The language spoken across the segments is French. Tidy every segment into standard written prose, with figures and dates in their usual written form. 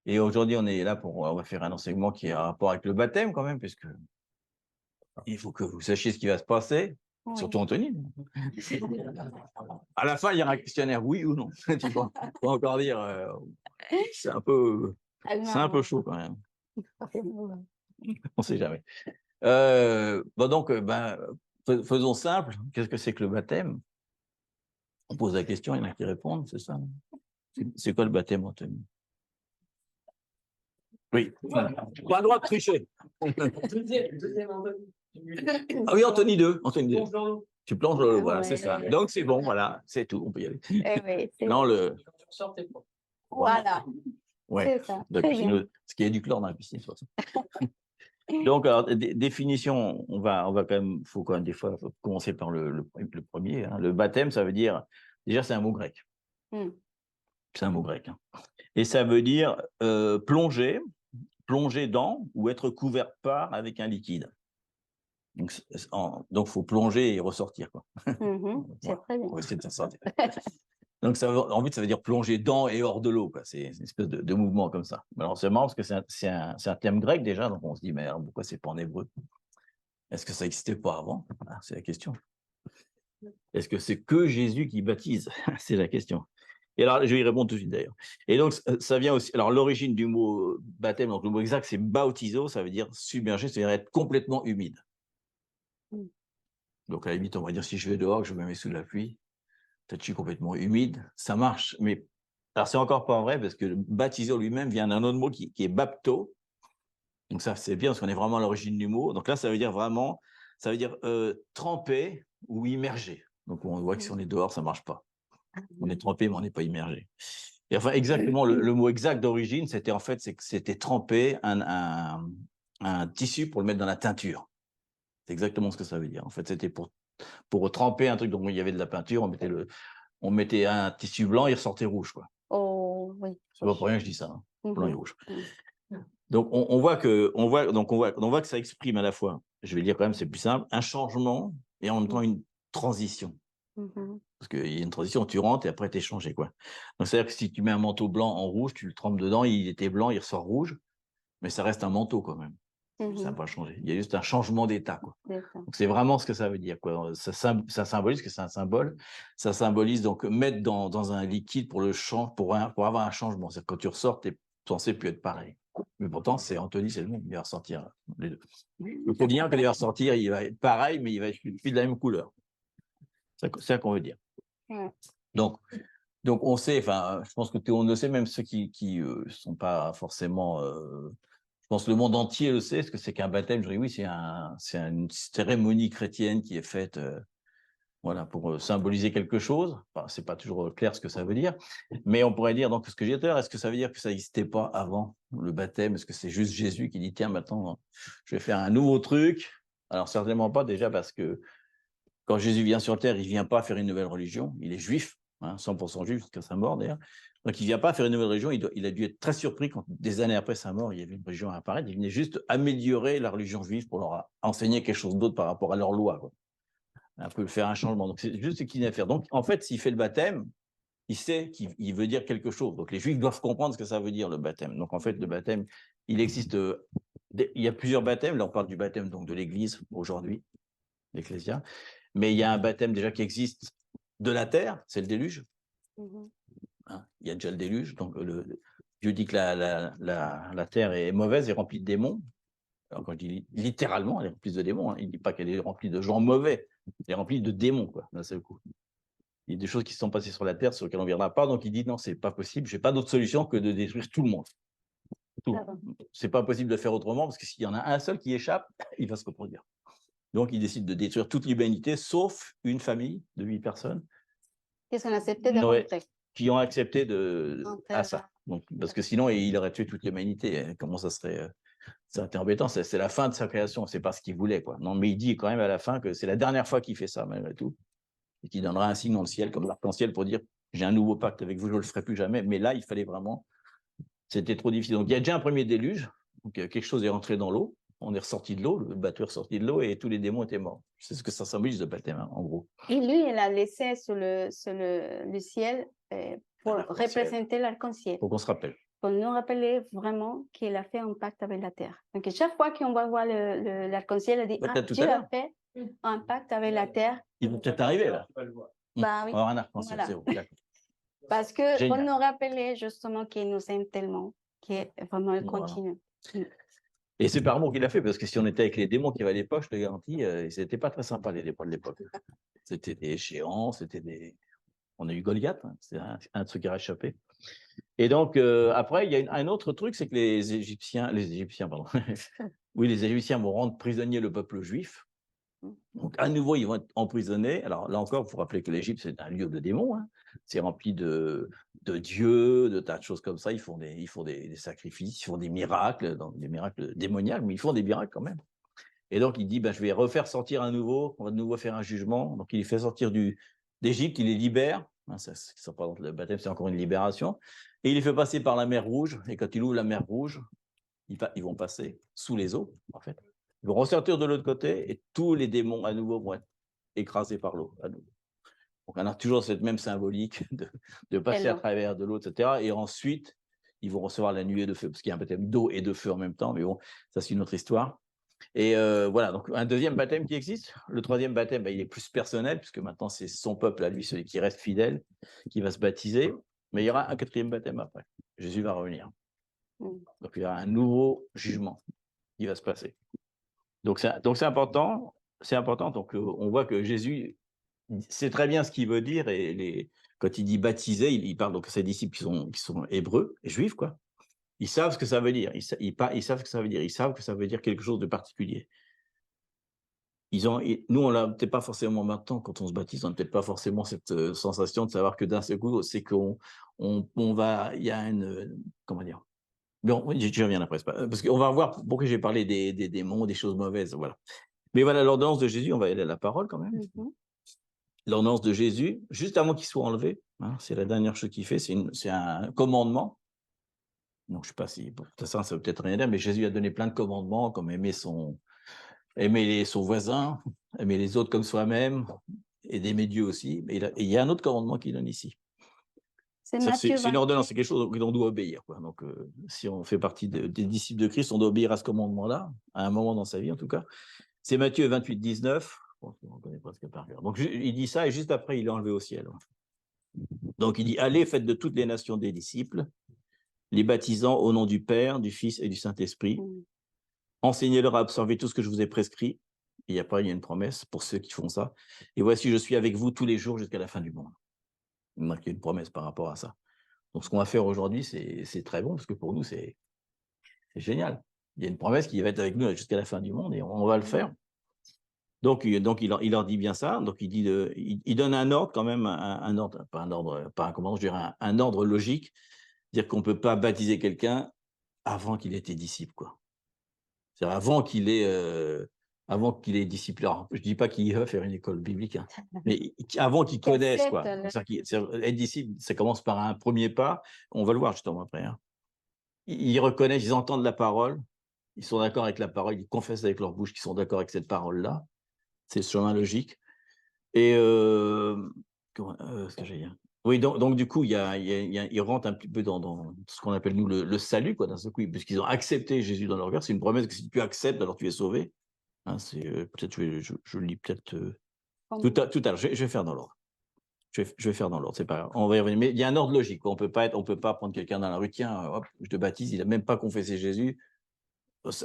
Et aujourd'hui, on est là on va faire un enseignement qui a un rapport avec le baptême quand même, puisque il faut que vous sachiez ce qui va se passer, surtout Oui. Anthony. À la fin, il y aura un questionnaire, oui ou non. Tu vas encore dire, c'est un peu chaud quand même. On ne sait jamais. Faisons simple. Qu'est-ce que c'est que le baptême? On pose la question, il y en a qui répondent, c'est ça. C'est quoi le baptême, Anthony? Oui. Pas le droit de tricher. Deuxième Anthony. Ah oui, Anthony 2. Anthony 2. Tu plonges dans l'eau, voilà, Ouais. c'est ça. Donc c'est bon, voilà, c'est tout, on peut y aller. Oui, Non, Tu ressors tes points. voilà, Ouais. c'est ça. La Très piscine, bien. ce qui est du chlore dans la piscine, de toute façon. Donc, alors, définition, on va quand même, faut quand même des fois faut commencer par le premier. Hein. Le baptême, ça veut dire, déjà, c'est un mot grec. C'est un mot grec. Hein. Et ça veut dire plonger dans ou être couvert par avec un liquide. Donc, faut plonger et ressortir, quoi. C'est très bien. On va essayer de s'en sortir. Donc, en fait, ça veut dire plonger dans et hors de l'eau, quoi. C'est une espèce de mouvement comme ça. Alors, c'est marrant parce que c'est un terme grec déjà, donc on se dit, mais alors, pourquoi c'est pas en hébreu? Est-ce que ça n'existait pas avant? C'est la question. Est-ce que c'est que Jésus qui baptise? C'est la question. Et alors, je vais y répondre tout de suite d'ailleurs. Et donc, ça vient aussi. Alors, l'origine du mot baptême, donc le mot exact, c'est bautizo, ça veut dire submerger, c'est-à-dire être complètement humide. Donc, à la limite, on va dire si je vais dehors, que je me mets sous la pluie, peut-être que je suis complètement humide, ça marche. Mais alors, c'est encore pas vrai parce que le baptizo lui-même vient d'un autre mot qui est bapto. Donc, ça, c'est bien parce qu'on est vraiment à l'origine du mot. Donc là, ça veut dire vraiment, ça veut dire tremper ou immerger. Donc, on voit que si on est dehors, ça marche pas. On est trempé, mais on n'est pas immergé. Et enfin, exactement, le mot exact d'origine, c'était tremper un tissu pour le mettre dans la teinture. C'est exactement ce que ça veut dire. En fait, c'était pour tremper un truc dont il y avait de la peinture, on mettait un tissu blanc, il ressortait rouge, quoi. Oh, oui. C'est pas pour rien que je dis ça, hein, blanc et rouge. Donc, on voit que ça exprime à la fois, je vais dire quand même, c'est plus simple, un changement et en même temps une transition. Parce qu'il y a une transition, tu rentres et après tu es changé, quoi. Donc, c'est-à-dire que si tu mets un manteau blanc en rouge, tu le trempes dedans, il était blanc, il ressort rouge, mais ça reste un manteau quand même. Ça n'a pas changé. Il y a juste un changement d'état, quoi. Donc, c'est vraiment ce que ça veut dire, quoi. Ça symbolise que c'est un symbole. Ça symbolise donc mettre dans un liquide pour avoir un changement. C'est-à-dire que quand tu ressors, tu es censé plus être pareil. Mais pourtant, Anthony, c'est le même, il va ressortir les deux. Le polignan, quand il va ressortir, il va être pareil, mais il va être plus de la même couleur. C'est ça qu'on veut dire. Donc, on sait, enfin, je pense que tout le monde le sait, même ceux qui sont pas forcément. Je pense que le monde entier le sait, ce que c'est qu'un baptême. Je dis oui, c'est une cérémonie chrétienne qui est faite, voilà, pour symboliser quelque chose. Enfin, c'est pas toujours clair ce que ça veut dire, mais on pourrait dire donc ce que j'ai dit tout à l'heure. Est-ce que ça veut dire que ça n'existait pas avant le baptême? Est-ce que c'est juste Jésus qui dit tiens maintenant je vais faire un nouveau truc? Alors certainement pas déjà parce que quand Jésus vient sur terre, il vient pas faire une nouvelle religion. Il est juif. 100% juif jusqu'à sa mort d'ailleurs. Donc il vient pas faire une nouvelle religion, il a dû être très surpris quand des années après sa mort, il y avait une religion à apparaître. Il venait juste améliorer la religion juive pour leur enseigner quelque chose d'autre par rapport à leur loi, quoi. Un peu faire un changement. Donc c'est juste ce qu'il vient faire. Donc en fait, s'il fait le baptême, il sait qu'il veut dire quelque chose. Donc les juifs doivent comprendre ce que ça veut dire le baptême. Donc en fait, le baptême, il existe. Il y a plusieurs baptêmes. Là, on parle du baptême donc de l'Église aujourd'hui, l'Ecclésia. Mais il y a un baptême déjà qui existe de la terre, c'est le déluge. Hein, il y a déjà le déluge. Donc, Dieu dit que la terre est mauvaise et remplie de démons. Alors, quand je dis littéralement, elle est remplie de démons. Hein, il ne dit pas qu'elle est remplie de gens mauvais. Elle est remplie de démons, quoi, d'un seul coup. Il y a des choses qui se sont passées sur la terre sur lesquelles on ne viendra pas. Donc, il dit non, c'est pas possible. Je n'ai pas d'autre solution que de détruire tout le monde. C'est pas possible de faire autrement parce que s'il y en a un seul qui échappe, il va se reproduire. Donc, il décide de détruire toute l'humanité, sauf une famille de 8 personnes. Qui ont accepté de rentrer. Qui ont accepté à ça. Donc, parce que sinon, il aurait tué toute l'humanité. Comment ça serait embêtant. C'est la fin de sa création. C'est pas ce qu'il voulait, quoi. Non, mais il dit quand même à la fin que c'est la dernière fois qu'il fait ça, malgré tout. Et qu'il donnera un signe dans le ciel, comme l'arc-en-ciel, pour dire j'ai un nouveau pacte avec vous, je ne le ferai plus jamais. Mais là, il fallait vraiment. C'était trop difficile. Donc, il y a déjà un premier déluge. Donc, quelque chose est rentré dans l'eau. On est ressorti de l'eau, le bateau est ressorti de l'eau et tous les démons étaient morts. C'est ce que ça symbolise le baptême, hein, en gros. Et lui, il a laissé sur le ciel pour représenter l'arc-en-ciel. Pour qu'on se rappelle. pour nous rappeler vraiment qu'il a fait un pacte avec la terre. Donc, chaque fois qu'on va voir l'arc-en-ciel, il dit, Dieu a fait un pacte avec la terre. Ils vont peut-être arriver là. Bah oui. On va avoir un arc-en-ciel, Voilà. c'est bon, d'accord. Parce que pour Génial. nous rappeler justement qu'il nous aime tellement, qu'il vraiment il continue. Et c'est par amour qu'il a fait, parce que si on était avec les démons qui avaient les poches, je te garantis, c'était pas très sympa les démons de l'époque. C'était des géants, c'était des... On a eu Goliath, hein, c'est un truc qui a échappé. Et donc, après, il y a un autre truc, c'est que les Égyptiens, pardon, oui, les Égyptiens vont rendre prisonnier le peuple juif. Donc, à nouveau, ils vont être emprisonnés. Alors, là encore, il faut rappeler que l'Égypte, c'est un lieu de démons. Hein. C'est rempli de dieux, de tas de choses comme ça. Ils font des sacrifices, ils font des miracles démoniaques, mais ils font des miracles quand même. Et donc, il dit, ben, je vais refaire sortir à nouveau, on va de nouveau faire un jugement. Donc, il les fait sortir d'Égypte, il les libère. Hein, le baptême, c'est encore une libération. Et il les fait passer par la mer Rouge. Et quand il ouvre la mer Rouge, ils vont passer sous les eaux, en fait. Ils vont ressortir de l'autre côté et tous les démons, à nouveau, vont être écrasés par l'eau. Donc, on a toujours cette même symbolique de passer à travers de l'eau, etc. Et ensuite, ils vont recevoir la nuée de feu, parce qu'il y a un baptême d'eau et de feu en même temps. Mais bon, ça, c'est une autre histoire. Et voilà, donc un deuxième baptême qui existe. Le troisième baptême, il est plus personnel, puisque maintenant, c'est son peuple à lui, celui qui reste fidèle, qui va se baptiser. Mais il y aura un quatrième baptême après. Jésus va revenir. Donc, il y aura un nouveau jugement qui va se passer. Donc, c'est important. C'est important. Donc, on voit que Jésus sait très bien ce qu'il veut dire. Et quand il dit baptiser, il parle donc à ses disciples qui sont hébreux, juifs, quoi. Ils savent ce que ça veut dire. Ils savent ce que ça veut dire. Ils savent que ça veut dire quelque chose de particulier. Nous, on l'a peut-être pas forcément maintenant, quand on se baptise, on n'a peut-être pas forcément cette sensation de savoir que d'un seul coup, c'est qu'on va, il y a comment dire. Bon, oui, je reviens après, parce qu'on va voir pourquoi j'ai parlé des démons, des choses mauvaises, voilà. Mais voilà, l'ordonnance de Jésus, on va aller à la parole quand même. L'ordonnance de Jésus, juste avant qu'il soit enlevé, hein, c'est la dernière chose qu'il fait, c'est un commandement. Donc, je ne sais pas si, pour ça veut peut-être rien dire, mais Jésus a donné plein de commandements, comme aimer son voisin, aimer les autres comme soi-même, et d'aimer Dieu aussi. Et il y a un autre commandement qu'il donne ici. C'est une ordonnance, c'est quelque chose que l'on doit obéir, quoi. Donc, si on fait partie des disciples de Christ, on doit obéir à ce commandement-là, à un moment dans sa vie en tout cas. C'est Matthieu 28, 19. On connaît presque par cœur. Donc, il dit ça et juste après, il est enlevé au ciel. Donc, il dit, allez, faites de toutes les nations des disciples, les baptisant au nom du Père, du Fils et du Saint-Esprit. Enseignez-leur à observer tout ce que je vous ai prescrit. Et après, il y a une promesse pour ceux qui font ça. Et voici, je suis avec vous tous les jours jusqu'à la fin du monde. Il y a une promesse par rapport à ça. Donc, ce qu'on va faire aujourd'hui, c'est très bon, parce que pour nous, c'est génial. Il y a une promesse qui va être avec nous jusqu'à la fin du monde, et on va le faire. Donc il leur dit bien ça. Donc, il donne un ordre quand même, un ordre, pas un ordre, pas un commandement, je dirais un ordre logique. C'est-à-dire qu'on ne peut pas baptiser quelqu'un avant qu'il ait été disciple, quoi. C'est-à-dire avant qu'il ait disciple. Alors, je ne dis pas qu'il va faire une école biblique, hein, mais avant qu'il connaisse, quoi. Être disciple, ça commence par un premier pas. On va le voir justement après. Hein. Ils reconnaissent, ils entendent la parole, ils sont d'accord avec la parole, ils confessent avec leur bouche qu'ils sont d'accord avec cette parole-là. C'est le chemin logique. Et ce que j'ai dit. Oui, donc du coup, ils rentrent un petit peu dans ce qu'on appelle nous le salut, quoi, d'un seul coup, puisqu'ils ont accepté Jésus dans leur cœur. C'est une promesse que si tu acceptes, alors tu es sauvé. Hein, peut-être je lis peut-être tout à l'heure. Je vais faire dans l'ordre. Je vais faire dans l'ordre, c'est pas grave. On va y revenir. Mais il y a un ordre logique. On peut pas prendre quelqu'un dans la rue, tiens, hop, je te baptise, il n'a même pas confessé Jésus.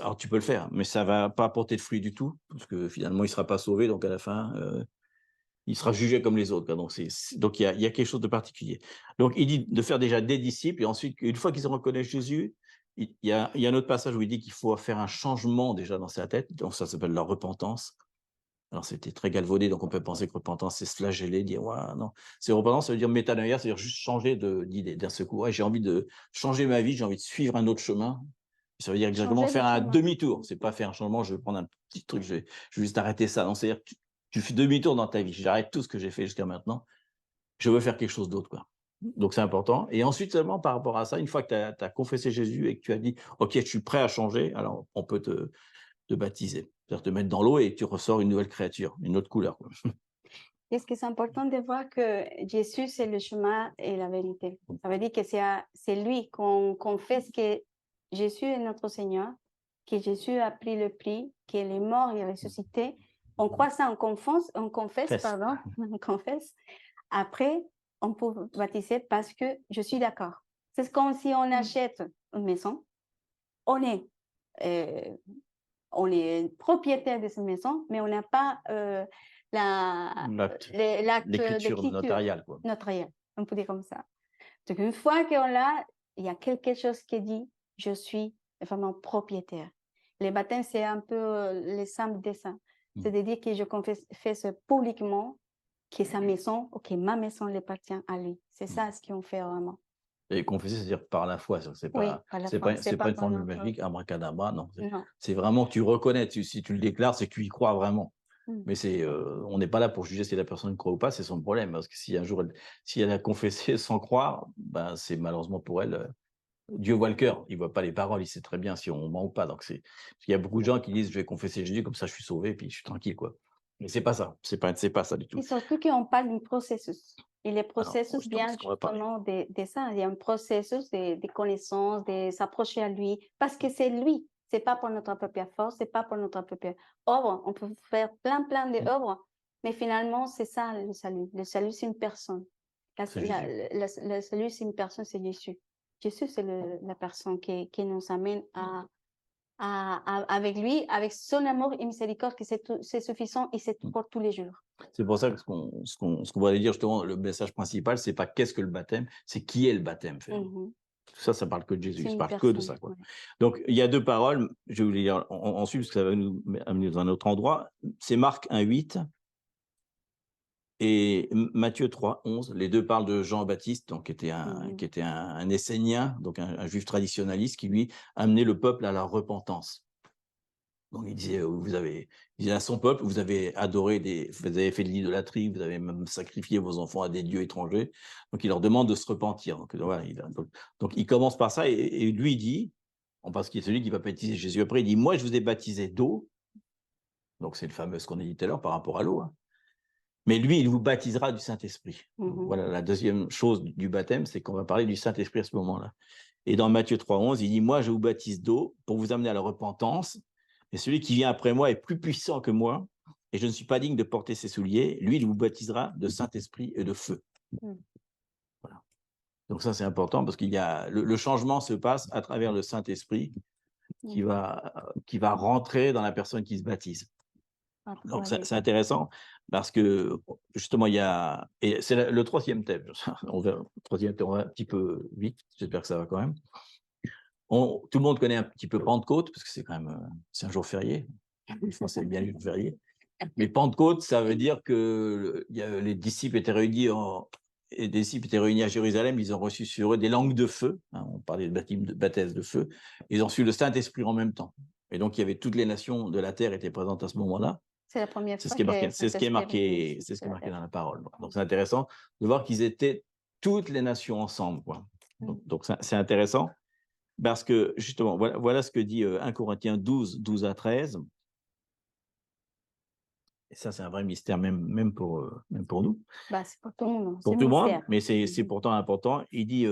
Alors tu peux le faire, mais ça va pas apporter de fruit du tout, parce que finalement il sera pas sauvé, donc à la fin il sera jugé comme les autres. Quoi. Donc il y a quelque chose de particulier. Donc il dit de faire déjà des disciples, et ensuite une fois qu'ils reconnaissent Jésus, il y a un autre passage où il dit qu'il faut faire un changement déjà dans sa tête. Donc ça s'appelle la repentance. Alors c'était très galvaudé, donc on peut penser que repentance c'est se flageller, dire ouais non. C'est repentance, ça veut dire métanoïa, c'est-à-dire juste changer d'idée d'un seul coup. Ouais, j'ai envie de changer ma vie, j'ai envie de suivre un autre chemin. Ça veut dire exactement faire un demi-tour. C'est pas faire un changement, je vais prendre un petit truc, je vais juste arrêter ça. Non, c'est-à-dire que tu fais demi-tour dans ta vie. J'arrête tout ce que j'ai fait jusqu'à maintenant. Je veux faire quelque chose d'autre, quoi. Donc c'est important. Et ensuite seulement par rapport à ça, une fois que tu as confessé Jésus et que tu as dit ok, je suis prêt à changer, alors on peut te baptiser, c'est-à-dire te mettre dans l'eau et tu ressors une nouvelle créature, une autre couleur, quoi. Est-ce que c'est important de voir que Jésus, c'est le chemin et la vérité? Ça veut dire que c'est lui qu'on confesse que Jésus est notre Seigneur, que Jésus a pris le prix, qu'il est mort et ressuscité. On croit ça, on confesse, on confesse. Après, on peut baptiser parce que je suis d'accord. C'est comme si on achète une maison, on est propriétaire de cette maison, mais on n'a pas l'acte l'écriture notariale, quoi. Notariale, on peut dire comme ça. Donc, une fois qu'on l'a, il y a quelque chose qui dit « je suis vraiment propriétaire ». Les baptêmes, c'est un peu les simples dessins. C'est-à-dire que je confesse publiquement que sa maison, ou que ma maison appartient à lui. C'est ça ce qu'on fait vraiment. Et confesser, c'est-à-dire par la foi. C'est pas, pas une formule magique, abracadabra, non. C'est vraiment, tu reconnais, si tu le déclares, c'est que tu y crois vraiment. Mais on n'est pas là pour juger si la personne croit ou pas, c'est son problème. Parce que si un jour, si elle a confessé sans croire, ben, c'est malheureusement pour elle, Dieu voit le cœur, il ne voit pas les paroles, il sait très bien si on ment ou pas. Donc il y a beaucoup de gens qui disent, je vais confesser Jésus, comme ça je suis sauvé, puis je suis tranquille, quoi. Mais c'est pas ça, c'est pas ça du tout. Et surtout qu'on parle d'un processus. Et le processus vient justement de ça. Il y a un processus de connaissance, de s'approcher à lui, parce que c'est lui. C'est pas pour notre propre force, c'est pas pour notre propre œuvre. On peut faire plein d'œuvres, mais finalement, c'est ça le salut. Le salut, c'est une personne. Le salut, c'est une personne, c'est Jésus. Jésus, c'est la personne qui nous amène avec lui, avec son amour et miséricorde, que c'est suffisant et c'est pour tous les jours. C'est pour ça que ce qu'on va dire justement, le message principal, c'est pas qu'est-ce que le baptême, c'est qui est le baptême. Tout ça, ça parle que de Jésus, ça parle que de ça, quoi. Donc, il y a deux paroles, je vais vous les dire ensuite, parce que ça va nous amener dans un autre endroit. C'est Marc 1,8 et Matthieu 3,11. Les deux parlent de Jean-Baptiste, donc, qui était un Essénien, donc un juif traditionnaliste, qui lui amenait le peuple à la repentance. Donc, il disait à son peuple, vous avez adoré vous avez fait de l'idolâtrie, vous avez même sacrifié vos enfants à des dieux étrangers. Donc, il leur demande de se repentir. Donc, voilà, donc il commence par ça et lui, il dit, parce qu'il est celui qui va baptiser Jésus après, il dit, moi, je vous ai baptisé d'eau. Donc, c'est le fameux, ce qu'on a dit tout à l'heure par rapport à l'eau. Hein. Mais lui, il vous baptisera du Saint-Esprit. Voilà, la deuxième chose du baptême, c'est qu'on va parler du Saint-Esprit à ce moment-là. Et dans Matthieu 3,11, il dit, moi, je vous baptise d'eau pour vous amener à la repentance. Et celui qui vient après moi est plus puissant que moi, et je ne suis pas digne de porter ses souliers. Lui, il vous baptisera de Saint-Esprit et de feu. Voilà. Donc ça, c'est important, parce qu'il y a le changement se passe à travers le Saint-Esprit qui va rentrer dans la personne qui se baptise. Donc c'est intéressant, parce que justement, et c'est le troisième thème. On va un petit peu vite, j'espère que ça va quand même. Tout le monde connaît un petit peu Pentecôte, parce que c'est quand même c'est un jour férié. Je pense que c'est bien le jour férié. Mais Pentecôte, ça veut dire que les disciples étaient réunis à Jérusalem, ils ont reçu sur eux des langues de feu. Hein, on parlait de baptême de feu. Ils ont reçu le Saint-Esprit en même temps. Et donc, il y avait toutes les nations de la terre étaient présentes à ce moment-là. C'est la première fois. C'est ce qui est marqué dans la parole. Donc, c'est intéressant de voir qu'ils étaient toutes les nations ensemble, quoi. Donc c'est intéressant. Parce que, justement, voilà ce que dit 1 Corinthiens 12 à 13. Et ça, c'est un vrai mystère, même pour nous. C'est pour tout le monde. Pour tout le monde, mais c'est pourtant important. Il dit,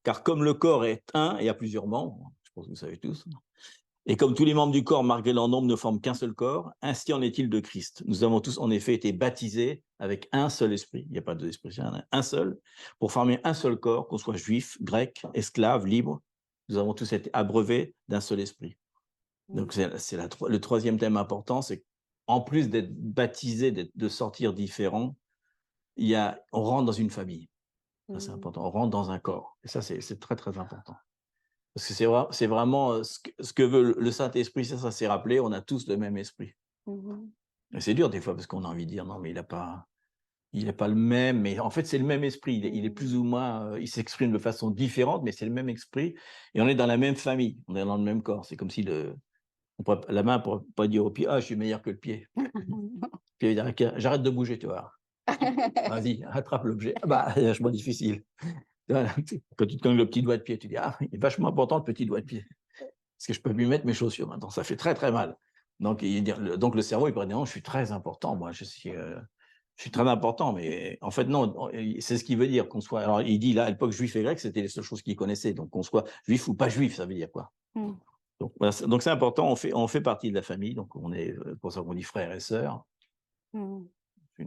car comme le corps est un et a plusieurs membres, je pense que vous savez tous, et comme tous les membres du corps, malgré leur nombre, ne forment qu'un seul corps, ainsi en est-il de Christ. Nous avons tous, en effet, été baptisés avec un seul esprit, il n'y a pas deux esprits, un seul, pour former un seul corps, qu'on soit juif, grec, esclave, libre. Nous avons tous été abreuvés d'un seul esprit. Donc, c'est le troisième thème important, c'est qu'en plus d'être baptisé, de sortir différent, on rentre dans une famille. Ça, c'est important. On rentre dans un corps. Et ça, c'est très, très important. Parce que c'est vraiment ce que veut le Saint-Esprit, ça s'est rappelé, on a tous le même esprit. Et c'est dur des fois, parce qu'on a envie de dire, non, mais il n'est pas le même, mais en fait, c'est le même esprit. Il est plus ou moins, il s'exprime de façon différente, mais c'est le même esprit. Et on est dans la même famille, on est dans le même corps. C'est comme si la main ne pourrait pas dire au pied, je suis meilleur que le pied. Puis il dit, j'arrête de bouger, tu vois. Vas-y, attrape l'objet. C'est vachement difficile. Quand tu te cognes le petit doigt de pied, tu dis, il est vachement important le petit doigt de pied. Parce que je peux lui mettre mes chaussures maintenant. Ça fait très, très mal. Donc le cerveau, il pourrait dire, non, je suis très important. Moi, je C'est très important, mais en fait, non, c'est ce qu'il veut dire qu'on soit. Alors, il dit là, à l'époque, juif et grec, c'était les seules choses qu'il connaissait. Donc, qu'on soit juif ou pas juif, ça veut dire quoi. Donc, voilà, donc, c'est important, on fait partie de la famille. Donc, on est, pour ça qu'on dit frères et sœurs.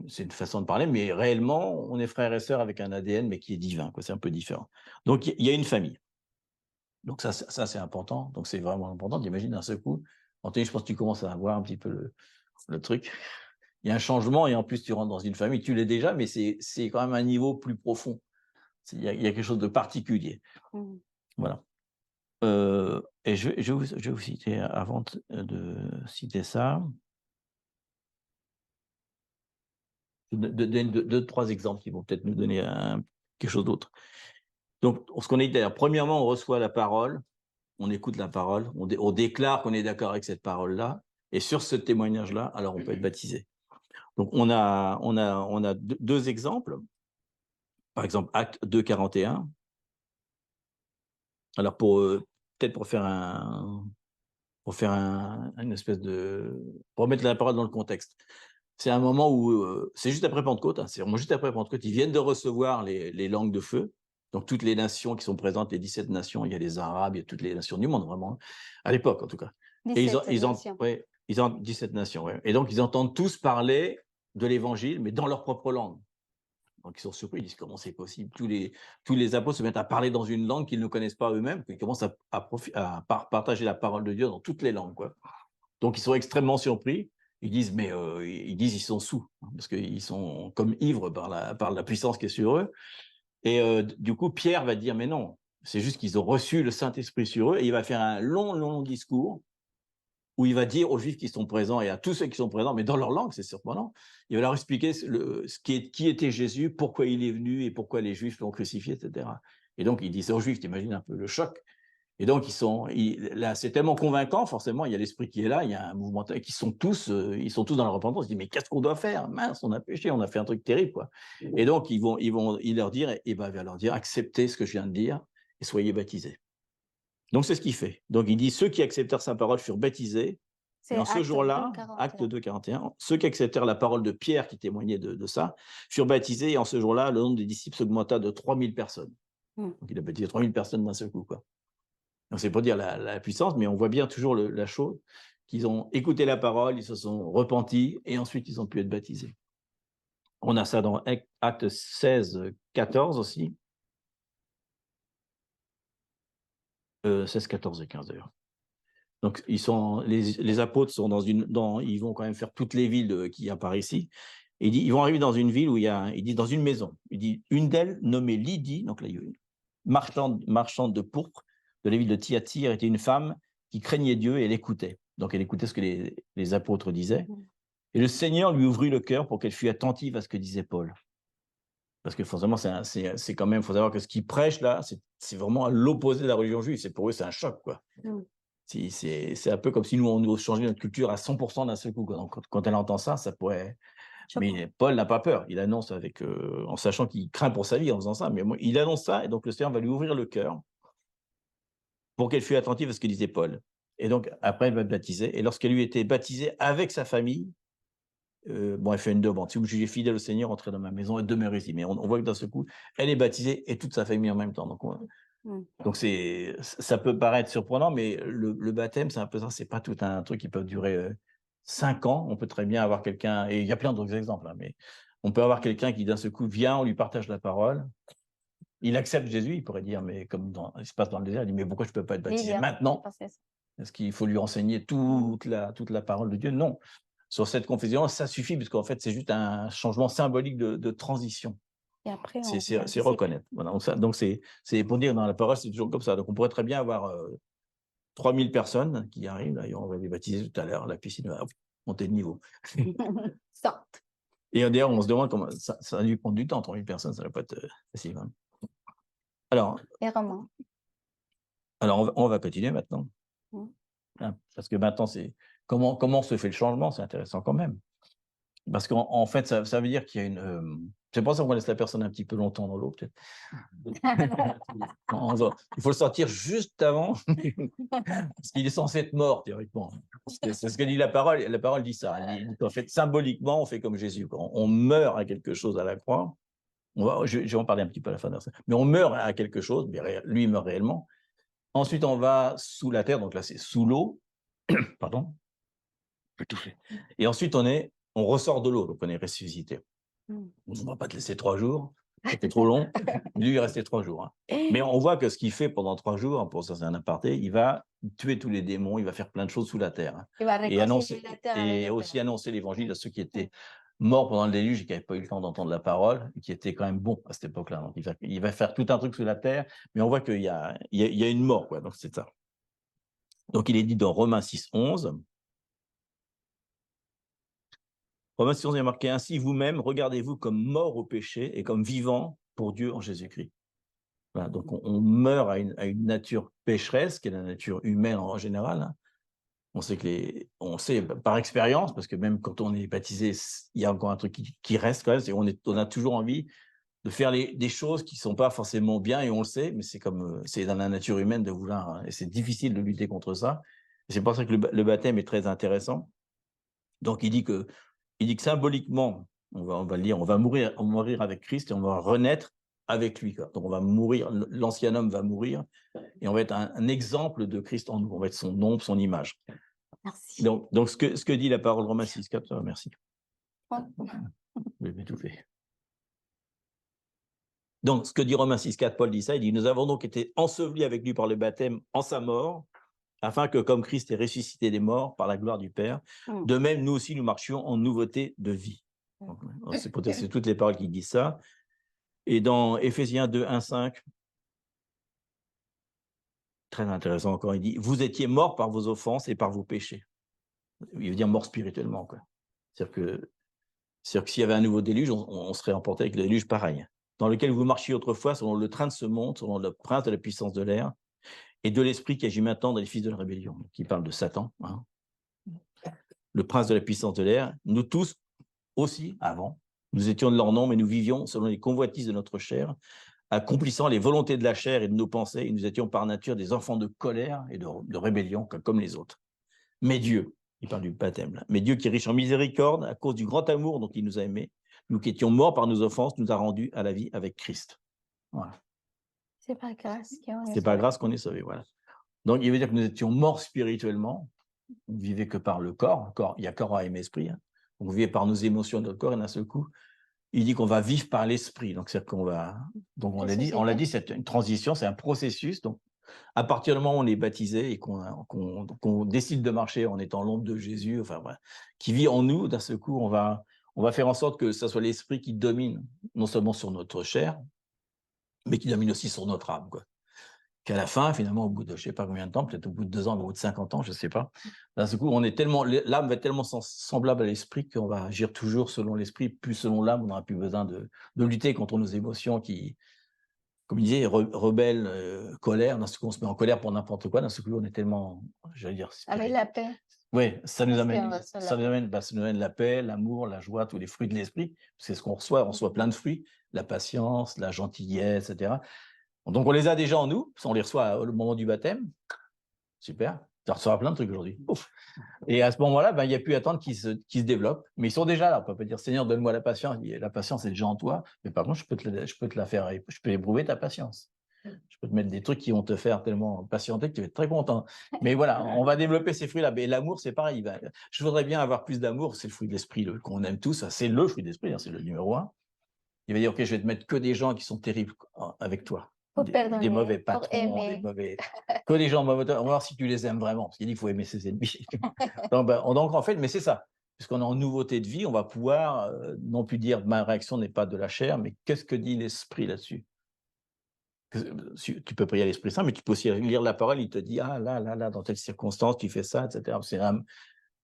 C'est une façon de parler, mais réellement, on est frères et sœurs avec un ADN, mais qui est divin, quoi. C'est un peu différent. Donc, il y a une famille. Donc, ça c'est important. Donc, c'est vraiment important. T'imagines d'un seul coup, Anthony, je pense que tu commences à voir un petit peu le truc. Il y a un changement et en plus, tu rentres dans une famille. Tu l'es déjà, mais c'est quand même un niveau plus profond. Il y a quelque chose de particulier. Voilà. Et je vais vous citer, avant de citer ça, deux, trois exemples qui vont peut-être nous donner quelque chose d'autre. Donc, ce qu'on a dit d'ailleurs, premièrement, on reçoit la parole, on écoute la parole, on déclare qu'on est d'accord avec cette parole-là, et sur ce témoignage-là, alors on peut être baptisé. Donc, on a deux exemples. Par exemple, Acte 2, 41. Alors, peut-être pour faire une espèce de... Pour mettre la parole dans le contexte. C'est un moment où... c'est juste après Pentecôte, hein, c'est vraiment juste après Pentecôte. Ils viennent de recevoir les langues de feu. Donc, toutes les nations qui sont présentes, les 17 nations, il y a les Arabes, il y a toutes les nations du monde, vraiment, à l'époque en tout cas. 17 nations. Ouais, ils ont 17 nations, ouais. Et donc, ils entendent tous parler de l'Évangile, mais dans leur propre langue. Donc, ils sont surpris, ils disent comment c'est possible. Tous les apôtres se mettent à parler dans une langue qu'ils ne connaissent pas eux-mêmes, puis ils commencent à partager la parole de Dieu dans toutes les langues, quoi. Donc, ils sont extrêmement surpris. Ils disent, mais ils sont sous, hein, parce qu'ils sont comme ivres par la puissance qui est sur eux. Et du coup, Pierre va dire, mais non, c'est juste qu'ils ont reçu le Saint-Esprit sur eux, et il va faire un long discours où il va dire aux Juifs qui sont présents et à tous ceux qui sont présents, mais dans leur langue, c'est surprenant, il va leur expliquer qui était Jésus, pourquoi il est venu et pourquoi les Juifs l'ont crucifié, etc. Et donc, il dit ça aux Juifs, t'imagines un peu le choc. Et donc, là, c'est tellement convaincant, forcément, il y a l'esprit qui est là, il y a un mouvement, ils sont tous dans la repentance, ils disent, mais qu'est-ce qu'on doit faire? Mince, on a péché, on a fait un truc terrible, quoi. Et donc, il leur dire, et va leur dire, acceptez ce que je viens de dire et soyez baptisés. Donc, c'est ce qu'il fait. Donc, il dit, ceux qui acceptèrent sa parole furent baptisés. Et en ce jour-là, Acte 2, 41, ceux qui acceptèrent la parole de Pierre, qui témoignait de ça, furent baptisés. Et en ce jour-là, le nombre des disciples s'augmenta de 3000 personnes. Donc, il a baptisé 3000 personnes d'un seul coup, quoi. Donc, c'est pour dire la puissance, mais on voit bien toujours la chose, qu'ils ont écouté la parole, ils se sont repentis, et ensuite, ils ont pu être baptisés. On a ça dans Acte 16, 14 aussi. 16, 14 et 15 d'ailleurs. Donc, les apôtres sont ils vont quand même faire toutes les villes qu'il y a par ici. Et ils vont arriver dans une ville où il dit dans une maison. Il dit une d'elles, nommée Lydie, donc là, marchande de pourpre de la ville de Thyatire, était une femme qui craignait Dieu et elle écoutait. Donc, elle écoutait ce que les apôtres disaient. Et le Seigneur lui ouvrit le cœur pour qu'elle fût attentive à ce que disait Paul. Parce que forcément, c'est quand même, il faut savoir que ce qu'ils prêchent là, c'est vraiment à l'opposé de la religion juive. Pour eux, c'est un choc, quoi. C'est un peu comme si nous, on changeait notre culture à 100% d'un seul coup. Donc, quand elle entend ça, ça pourrait... Mais Paul n'a pas peur. Il annonce en sachant qu'il craint pour sa vie en faisant ça. Mais il annonce ça, et donc le Seigneur va lui ouvrir le cœur pour qu'elle fût attentive à ce que disait Paul. Et donc, après, elle va être baptisée. Et lorsqu'elle lui était baptisée avec sa famille, elle fait une demande. Si vous me jugez fidèle au Seigneur, entrez dans ma maison et demeurez ici. Mais on voit que d'un seul coup, elle est baptisée et toute sa famille en même temps. Donc ça peut paraître surprenant, mais le baptême, c'est un peu ça. C'est pas tout un truc qui peut durer 5 ans. On peut très bien avoir quelqu'un, et il y a plein d'autres exemples, hein, mais on peut avoir quelqu'un qui d'un seul coup vient, on lui partage la parole. Il accepte Jésus, il pourrait dire, mais comme il se passe dans le désert, il dit, mais pourquoi je ne peux pas être baptisé maintenant? Est-ce qu'il faut lui enseigner toute la parole de Dieu? Non. Sur cette confession, ça suffit, parce qu'en fait, c'est juste un changement symbolique de transition. Et après, c'est reconnaître. Voilà. Donc, c'est pour dire, dans la parole, c'est toujours comme ça. Donc, on pourrait très bien avoir 3000 personnes qui arrivent, là, et on va les baptiser tout à l'heure, la piscine va monter de niveau. Et d'ailleurs, on se demande comment ça a dû prendre du temps, 3000 personnes, ça ne va pas être facile. Hein. Alors, on va continuer maintenant. Hein, parce que maintenant, c'est comment se fait le changement, c'est intéressant quand même. Parce qu'en fait, ça veut dire qu'il y a C'est pour ça qu'on laisse la personne un petit peu longtemps dans l'eau, peut-être. Il faut le sortir juste avant, parce qu'il est censé être mort, théoriquement. C'est ce que dit la parole. La parole dit ça. Elle dit, en fait, symboliquement, on fait comme Jésus. Quand on meurt à quelque chose à la croix, je vais en parler un petit peu à la fin de ça. Mais on meurt à quelque chose, mais lui, il meurt réellement. Ensuite, on va sous la terre, donc là, c'est sous l'eau. Pardon. Je vais toucher. Et ensuite, on ressort de l'eau, donc on est ressuscité. On ne va pas te laisser 3 jours, c'était trop long. Lui, il restait 3 jours. Hein. Mais on voit que ce qu'il fait pendant 3 jours, pour ça c'est un aparté, il va tuer tous les démons, il va faire plein de choses sous la terre. Hein. Il va Et annoncer, la terre et aussi annoncer l'évangile à ceux qui étaient morts pendant le déluge et qui n'avaient pas eu le temps d'entendre la parole, et qui étaient quand même bons à cette époque-là. Donc il va faire tout un truc sous la terre, mais on voit qu'il y a une mort, quoi. Donc c'est ça. Donc il est dit dans Romains 6, 11. Romains 6, 11 est marqué ainsi, vous-même, regardez-vous comme morts au péché et comme vivants pour Dieu en Jésus-Christ. Voilà, donc on meurt à une nature pécheresse, qui est la nature humaine en général. Hein. On sait par expérience, parce que même quand on est baptisé, il y a encore un truc qui reste quand même, on a toujours envie de faire des choses qui ne sont pas forcément bien, et on le sait, mais c'est dans la nature humaine de vouloir, hein, et c'est difficile de lutter contre ça. C'est pour ça que le baptême est très intéressant. Donc il dit que symboliquement, on va le dire, on va mourir avec Christ et on va renaître avec lui. Quoi. Donc on va mourir, l'ancien homme va mourir et on va être un exemple de Christ en nous. On va être son ombre, son image. Merci. Donc ce que dit la parole Romains 6, 4, merci. Je vais m'étouffer. Donc ce que dit Romains 6, 4, Paul dit ça, il dit, nous avons donc été ensevelis avec lui par le baptême en sa mort, afin que comme Christ est ressuscité des morts par la gloire du Père, de même nous aussi nous marchions en nouveauté de vie. C'est toutes les paroles qui disent ça. Et dans Éphésiens 2, 1, 5, très intéressant encore, il dit « Vous étiez morts par vos offenses et par vos péchés ». Il veut dire mort spirituellement. C'est-à-dire que s'il y avait un nouveau déluge, on serait emporté avec le déluge pareil. Dans lequel vous marchiez autrefois selon le train de ce monde, selon le prince de la puissance de l'air, et de l'esprit qui agit maintenant dans les fils de la rébellion, qui parle de Satan. Hein. Le prince de la puissance de l'air, nous tous aussi, avant, nous étions de leur nombre et nous vivions selon les convoitises de notre chair, accomplissant les volontés de la chair et de nos pensées, et nous étions par nature des enfants de colère et de rébellion, comme les autres. Mais Dieu, il parle du baptême là, mais Dieu qui est riche en miséricorde, à cause du grand amour dont il nous a aimés, nous qui étions morts par nos offenses, nous a rendus à la vie avec Christ. Voilà. C'est par grâce qu'on est C'est par grâce qu'on est sauvé, voilà. Donc, il veut dire que nous étions morts spirituellement, on ne vivait que par le corps, il y a corps, âme et esprit, hein. On vivait par nos émotions, notre corps, et d'un seul coup, il dit qu'on va vivre par l'esprit. Donc, c'est-à-dire qu'on va. Donc, on l'a dit, c'est une transition, c'est un processus. Donc, à partir du moment où on est baptisé et qu'on décide de marcher en étant l'ombre de Jésus, enfin, voilà, qui vit en nous, d'un seul coup, on va faire en sorte que ce soit l'esprit qui domine, non seulement sur notre chair, mais qui domine aussi sur notre âme, quoi. Qu'à la fin, finalement, au bout de je ne sais pas combien de temps, peut-être au bout de 2 ans, au bout de 50 ans, je ne sais pas, d'un seul coup, l'âme va être tellement semblable à l'esprit qu'on va agir toujours selon l'esprit, plus selon l'âme, on n'aura plus besoin de lutter contre nos émotions qui, comme il disait, rebelles, colère, d'un seul coup, on se met en colère pour n'importe quoi, d'un seul coup, on est tellement, j'allais dire... Avec la paix. Oui, ça nous amène la paix, l'amour, la joie, tous les fruits de l'esprit, c'est ce qu'on reçoit, on reçoit plein de fruits, la patience, la gentillesse, etc. Donc, on les a déjà en nous, on les reçoit au moment du baptême. Super, tu reçois plein de trucs aujourd'hui. Et à ce moment-là, il n'y a plus à attendre qu'ils se développent, mais ils sont déjà là. On ne peut pas dire, Seigneur, donne-moi la patience. La patience est déjà en toi, mais par contre, je peux te la faire, je peux éprouver ta patience. Je peux te mettre des trucs qui vont te faire tellement patienter que tu vas être très content. Mais voilà, on va développer ces fruits-là. Mais l'amour, c'est pareil. Je voudrais bien avoir plus d'amour, c'est le fruit de l'esprit qu'on aime tous. C'est le fruit de l'esprit, hein, c'est le numéro 1. Il va dire, OK, je vais te mettre que des gens qui sont terribles avec toi. Des mauvais patrons, que des gens mauvais. On va voir si tu les aimes vraiment. Parce qu'il dit qu'il faut aimer ses ennemis. donc, en fait, mais c'est ça. Puisqu'on est en nouveauté de vie, on va pouvoir non plus dire ma réaction n'est pas de la chair, mais qu'est-ce que dit l'esprit là-dessus? Tu peux prier à l'Esprit Saint, mais tu peux aussi lire la parole, il te dit ah là, dans telle circonstance, tu fais ça, etc.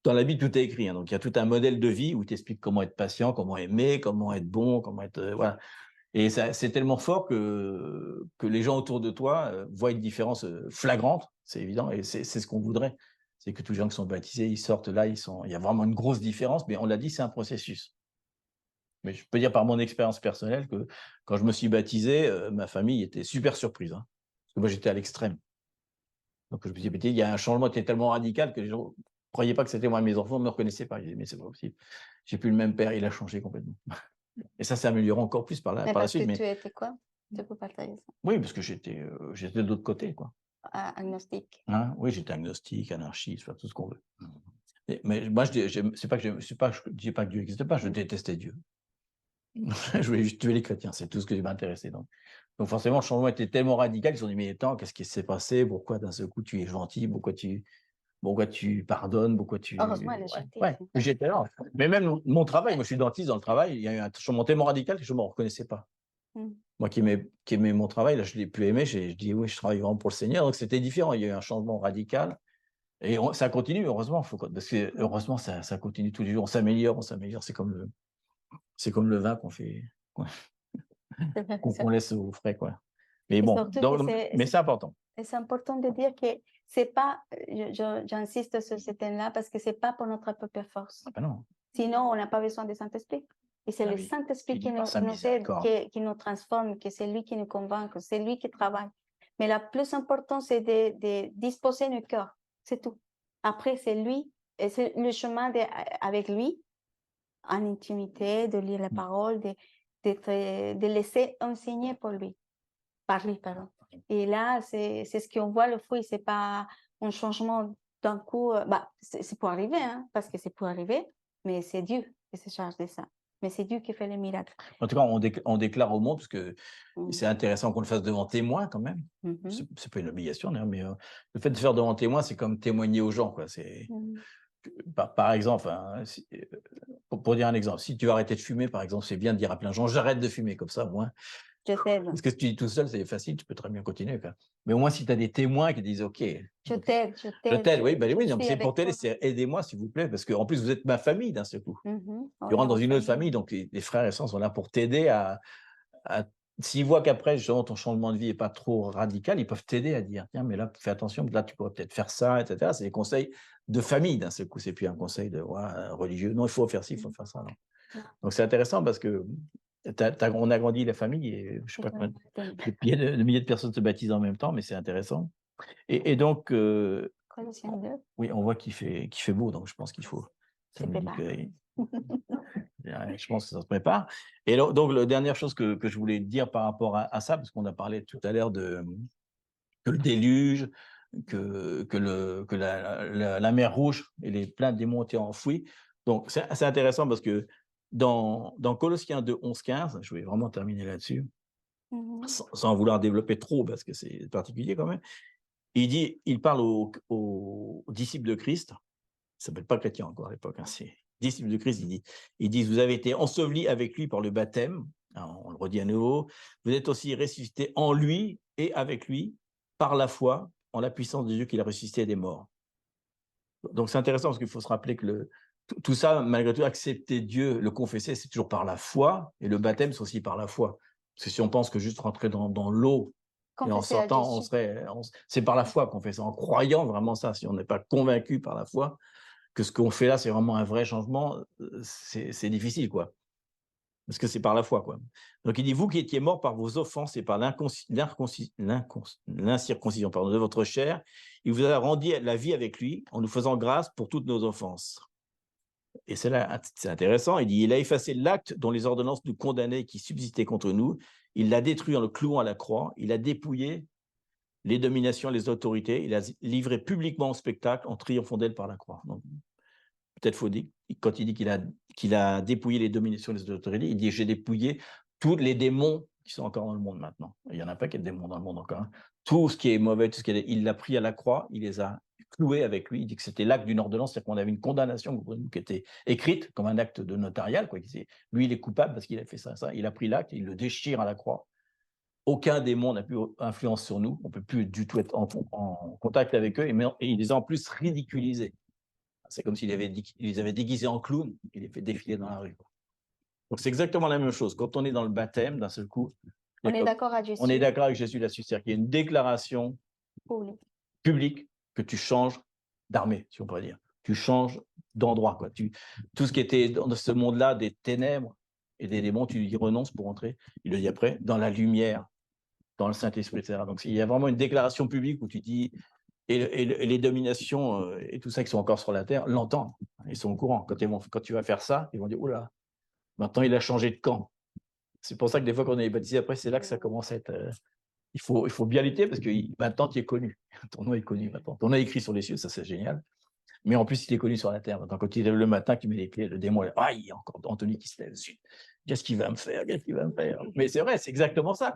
Dans la Bible, tout est écrit. Hein, donc, il y a tout un modèle de vie où tu expliques comment être patient, comment aimer, comment être bon, comment être. Voilà. Et c'est tellement fort que les gens autour de toi voient une différence flagrante, c'est évident, et c'est ce qu'on voudrait. C'est que tous les gens qui sont baptisés, ils sortent là, il y a vraiment une grosse différence, mais on l'a dit, c'est un processus. Mais je peux dire par mon expérience personnelle que quand je me suis baptisé, ma famille était super surprise. Hein, parce que moi, j'étais à l'extrême. Donc, je me suis dit, il y a un changement qui est tellement radical que les gens ne croyaient pas que c'était moi. Mes enfants ne me reconnaissaient pas. Ils disaient, mais c'est pas possible. J'ai plus le même père, il a changé complètement. Et ça s'est amélioré encore plus par la parce suite. que tu étais quoi? Tu peux partager ça? Oui, parce que j'étais de l'autre côté, quoi. Agnostique. Hein, oui, j'étais agnostique, anarchiste, enfin, tout ce qu'on veut. Mais moi, c'est pas que je dis pas que Dieu n'existe pas, je détestais Dieu. Je voulais juste tuer les chrétiens, c'est tout ce qui m'intéressait. Donc forcément, le changement était tellement radical qu'ils se sont dit, mais attends, qu'est-ce qui s'est passé? Pourquoi d'un seul coup tu es gentil? Pourquoi tu pardonnes? Pourquoi tu... Heureusement, elle est gentille. Ouais, j'étais là. Mais même mon travail, moi je suis dentiste dans le travail, il y a eu un changement tellement radical que je ne me reconnaissais pas. Moi qui aimais mon travail, là je ne l'ai plus aimé, je dis oui, je travaille vraiment pour le Seigneur, donc c'était différent, il y a eu un changement radical. Et ça continue, heureusement, parce que heureusement, ça continue tous les jours, on s'améliore, c'est comme le vin qu'on fait... qu'on laisse au frais, quoi. Mais bon, mais c'est important. Et c'est important de dire que c'est pas, j'insiste sur ce thème-là, parce que c'est pas pour notre propre force. Ah ben non. Sinon, on n'a pas besoin du Saint-Esprit. Et c'est le Saint-Esprit qui nous aide, qui nous transforme, que c'est lui qui nous convainc, c'est lui qui travaille. Mais le plus important, c'est de disposer nos cœurs. C'est tout. Après, c'est lui, et c'est le chemin avec lui, en intimité, de lire la parole, de laisser enseigner par lui, pardon. Et là, c'est ce qu'on voit, le fruit, c'est pas un changement d'un coup, c'est pour arriver, hein, parce que c'est pour arriver, mais c'est Dieu qui se charge de ça. Mais c'est Dieu qui fait les miracles. En tout cas, on déclare au monde, parce que c'est intéressant qu'on le fasse devant témoin quand même. C'est pas une obligation, mais le fait de faire devant témoin, c'est comme témoigner aux gens, quoi. Par exemple, hein, pour dire un exemple, si tu veux arrêter de fumer, par exemple, c'est bien de dire à plein de gens, j'arrête de fumer, comme ça, au moins. Je t'aide. Parce que si tu dis tout seul, c'est facile, tu peux très bien continuer, quoi. Mais au moins, si tu as des témoins qui disent, OK. Je t'aide. Oui, c'est pour t'aider, c'est aidez-moi, s'il vous plaît, parce qu'en plus, vous êtes ma famille d'un seul coup. Tu rentres dans une autre famille, donc les frères et sœurs sont là pour t'aider à s'ils voient qu'après, justement, ton changement de vie n'est pas trop radical, ils peuvent t'aider à dire, tiens, mais là, fais attention, là, tu pourrais peut-être faire ça, etc. C'est des conseils de famille d'un seul coup, c'est plus un conseil religieux. Non, il faut faire ci, il faut faire ça. Non. Donc, c'est intéressant parce que on agrandit la famille et je sais pas combien de milliers de personnes se baptisent en même temps, mais c'est intéressant. Et donc, oui, on voit qu'il fait beau, donc je pense qu'il faut. Ça me dit que, je pense que ça se prépare. Et donc, la dernière chose que je voulais dire par rapport à ça, parce qu'on a parlé tout à l'heure que le déluge, que la mer Rouge et les pleins de démons étaient enfouis. Donc, c'est intéressant parce que dans Colossiens 2, 11, 15, je vais vraiment terminer là-dessus, sans vouloir développer trop, parce que c'est particulier quand même, il parle aux disciples de Christ, il ne s'appelle pas chrétien encore à l'époque, hein, c'est disciples de Christ, il dit, vous avez été ensevelis avec lui par le baptême, alors, on le redit à nouveau, vous êtes aussi ressuscités en lui et avec lui par la foi en la puissance de Dieu qui l'a ressuscité des morts. Donc c'est intéressant parce qu'il faut se rappeler que tout ça, malgré tout, accepter Dieu, le confesser, c'est toujours par la foi, et le baptême, c'est aussi par la foi. Parce que si on pense que juste rentrer dans l'eau et en sortant, c'est par la foi qu'on fait ça, en croyant vraiment ça. Si on n'est pas convaincu par la foi que ce qu'on fait là, c'est vraiment un vrai changement, c'est difficile, quoi. Parce que c'est par la foi, quoi. Donc il dit, vous qui étiez morts par vos offenses et par l'incirconcision de votre chair, il vous a rendu la vie avec lui en nous faisant grâce pour toutes nos offenses. Et c'est intéressant, il dit, il a effacé l'acte dont les ordonnances nous condamnaient qui subsistaient contre nous, il l'a détruit en le clouant à la croix, il a dépouillé les dominations, les autorités, il a livré publiquement au spectacle en triomphant d'elle par la croix. Donc, peut-être faut dire, quand il dit qu'il a dépouillé les dominations, les autorités, il dit, j'ai dépouillé tous les démons qui sont encore dans le monde maintenant. Il n'y en a pas qui est démons dans le monde encore. Hein. Tout ce qui est mauvais, il l'a pris à la croix, il les a cloués avec lui. Il dit que c'était l'acte d'une ordonnance, c'est-à-dire qu'on avait une condamnation qui était écrite comme un acte de notarial. Quoi. Lui, il est coupable parce qu'il a fait ça. Il a pris l'acte, il le déchire à la croix. Aucun démon n'a plus influence sur nous. On ne peut plus du tout être en contact avec eux. Et il les a en plus ridiculisés. C'est comme s'il les avait déguisés en clowns, il les fait défiler dans la rue. Donc, c'est exactement la même chose. Quand on est dans le baptême, d'un seul coup, on est d'accord avec Jésus. On est d'accord avec Jésus là-dessus. C'est-à-dire qu'il y a une déclaration publique que tu changes d'armée, si on pourrait dire. Tu changes d'endroit, quoi. Tout ce qui était dans ce monde-là, des ténèbres, et des démons, tu lui renonces pour entrer, il le dit après, dans la lumière, dans le Saint-Esprit, etc. Donc, il y a vraiment une déclaration publique où tu dis, et les dominations et tout ça qui sont encore sur la terre l'entendent, ils sont au courant. Quand tu vas faire ça, ils vont dire, oula, maintenant il a changé de camp. C'est pour ça que des fois, quand on est baptisé, après, c'est là que ça commence à être... il faut bien lutter parce que maintenant, tu es connu. Ton nom est connu maintenant. Ton nom est écrit sur les cieux, ça c'est génial. Mais en plus, il est connu sur la terre. Maintenant, quand tu lèves le matin, tu mets les pieds, le démon, ah, il y a encore Anthony qui se lève dessus. Qu'est-ce qu'il va me faire? Qu'est-ce qu'il va me faire? Mais c'est vrai, c'est exactement ça.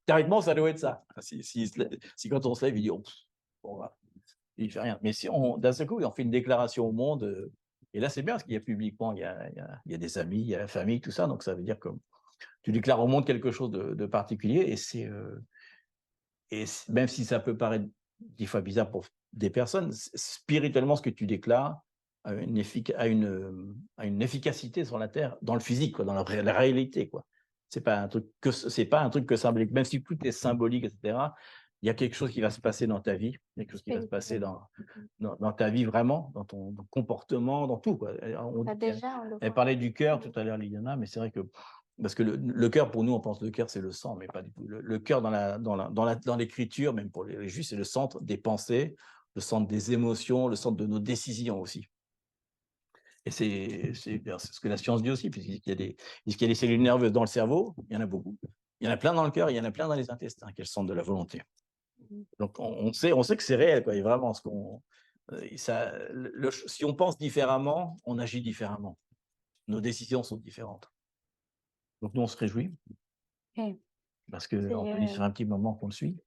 Théoriquement, ça doit être ça. Si quand on se lève, il dit, oh, bon, il ne fait rien. Mais si d'un seul coup, on fait une déclaration au monde, et là, c'est bien parce qu'il y a publiquement, il y a des amis, il y a la famille, tout ça. Donc, ça veut dire que tu déclares au monde quelque chose de particulier, et même si ça peut paraître des fois bizarre pour des personnes, spirituellement, ce que tu déclares a une efficacité sur la terre, dans le physique, quoi, dans la réalité, quoi. C'est pas un truc que symbolique. Même si tout est symbolique, etc., il y a quelque chose qui va se passer dans ta vie, quelque chose qui va se passer dans ta vie vraiment, dans ton comportement, dans tout, quoi. Elle parlait du cœur tout à l'heure, Liliana, mais c'est vrai que parce que le cœur, pour nous, on pense que le cœur, c'est le sang, mais pas du tout. Le cœur, dans l'écriture, même pour les juifs, c'est le centre des pensées, le centre des émotions, le centre de nos décisions aussi. Et c'est ce que la science dit aussi, puisqu'il y a des cellules nerveuses dans le cerveau, il y en a beaucoup. Il y en a plein dans le cœur, il y en a plein dans les intestins, qui est le centre de la volonté. Donc, on sait que c'est réel, quoi, et vraiment, si on pense différemment, on agit différemment. Nos décisions sont différentes. Donc, nous, on se réjouit. Parce que Anthony, ça fait un petit moment qu'on le suit.